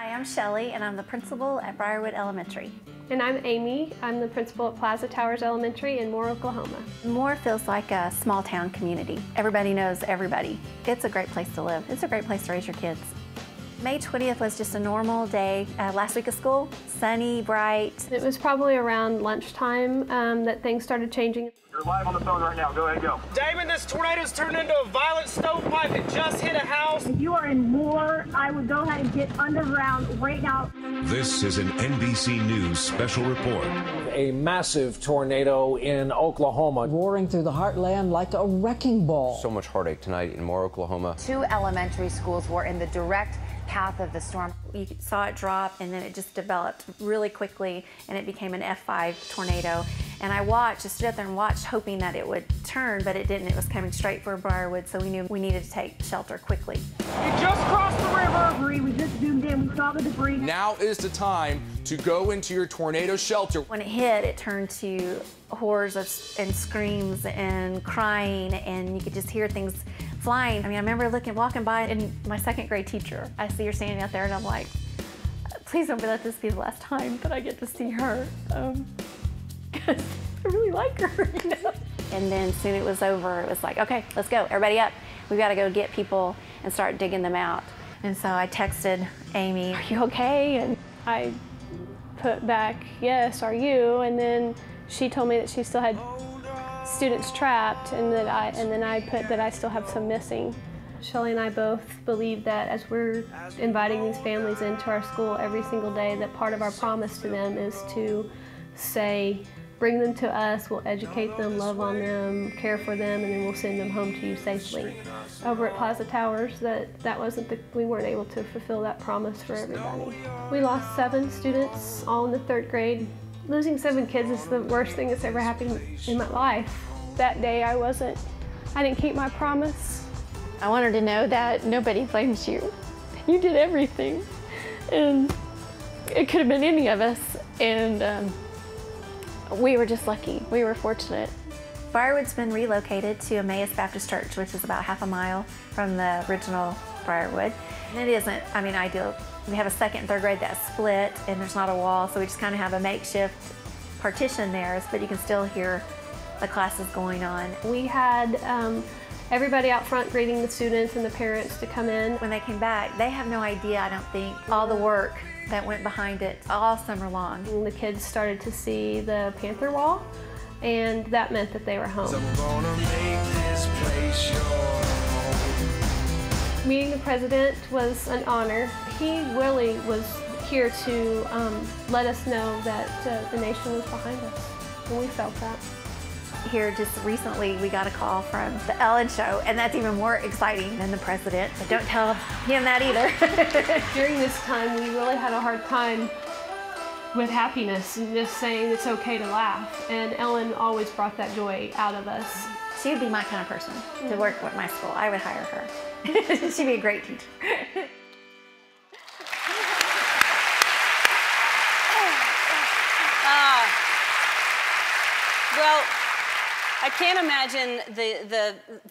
Hi, I'm Shelly, and I'm the principal at Briarwood Elementary. And I'm Amy. I'm the principal at Plaza Towers Elementary in Moore, Oklahoma. Moore feels like a small town community. Everybody knows everybody. It's a great place to live. It's a great place to raise your kids. May 20th was just a normal day. Last week of school, sunny, bright. It was probably around lunchtime that things started changing. You're live on the phone right now. Go ahead, go. Damon, this tornado's turned into a violent stovepipe. It just hit a house. If you are in Moore, I would go ahead and get underground right now. This is an NBC News special report. A massive tornado in Oklahoma. Roaring through the heartland like a wrecking ball. So much heartache tonight in Moore, Oklahoma. 2 elementary schools were in the direct path of the storm. You saw it drop, and then it just developed really quickly, and it became an F5 tornado. And I just stood up there and watched, hoping that it would turn, but it didn't. It was coming straight for Briarwood, so we knew we needed to take shelter quickly. It just crossed the river. We just zoomed in, we saw the debris. Now is the time to go into your tornado shelter. When it hit, it turned to horrors and screams and crying, and you could just hear things flying. I mean, I remember walking by, and my second grade teacher, I see her standing out there, and I'm like, please don't let this be the last time that I get to see her. Because I really like her, you know? And then soon it was over, it was like, okay, let's go, everybody up. We've got to go get people and start digging them out. And so I texted Amy, are you okay? And I put back, yes, are you? And then she told me that she still had students trapped, and then I put that I still have some missing. Shelly and I both believe that as we're inviting these families into our school every single day, that part of our promise to them is to say, bring them to us, we'll educate them, love on them, care for them, and then we'll send them home to you safely. Over at Plaza Towers, we weren't able to fulfill that promise for everybody. We lost 7 students, all in the 3rd grade. Losing 7 kids is the worst thing that's ever happened in my life. That day I didn't keep my promise. I want her to know that nobody blames you. You did everything, and it could have been any of us, and we were just lucky. We were fortunate. Briarwood's been relocated to Emmaus Baptist Church, which is about half a mile from the original Briarwood. And it isn't, ideal. We have a 2nd and 3rd grade that's split, and there's not a wall, so we just kind of have a makeshift partition there, but you can still hear the classes going on. We had everybody out front greeting the students and the parents to come in. When they came back, they have no idea, I don't think, all the work that went behind it all summer long. And the kids started to see the Panther Wall, and that meant that they were home. So we're gonna make this place your home. Meeting the president was an honor. He really was here to let us know that the nation was behind us, and we felt that. Here just recently we got a call from the Ellen Show, and that's even more exciting than the president, but don't tell him that either. During this time we really had a hard time with happiness and just saying it's okay to laugh, and Ellen always brought that joy out of us. She would be my kind of person to work with my school. I would hire her. She'd be a great teacher. Well, I can't imagine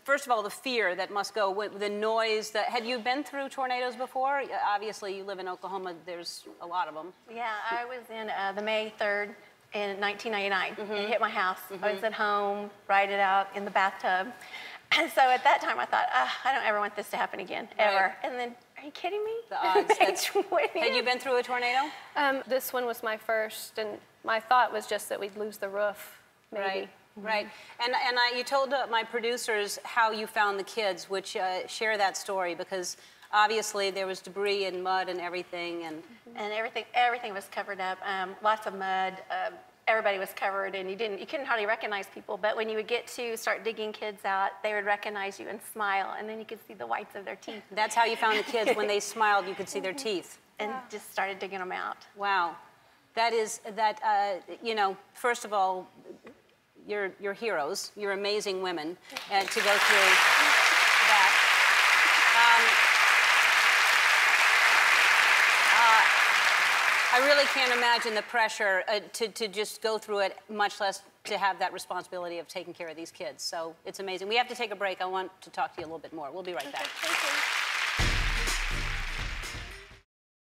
first of all, the fear that must go with the noise. Had you been through tornadoes before? Obviously, you live in Oklahoma. There's a lot of them. Yeah, I was in the May 3rd in 1999. It hit my house. I was at home, ride it out in the bathtub. And so at that time, I thought, I don't ever want this to happen again, ever. And then, are you kidding me? The odds. Had you been through a tornado? This one was my first, and my thought was just that we'd lose the roof, maybe. Right. Right, and you told my producers how you found the kids, which share that story, because obviously there was debris and mud and everything, and everything was covered up. Lots of mud. Everybody was covered, and you couldn't hardly recognize people. But when you would get to start digging kids out, they would recognize you and smile, and then you could see the whites of their teeth. That's how you found the kids. When they smiled, you could see their teeth, and just started digging them out. Wow, first of all, you're heroes. You're amazing women, and to go through that. I really can't imagine the pressure to just go through it, much less to have that responsibility of taking care of these kids. So it's amazing. We have to take a break. I want to talk to you a little bit more. We'll be right back.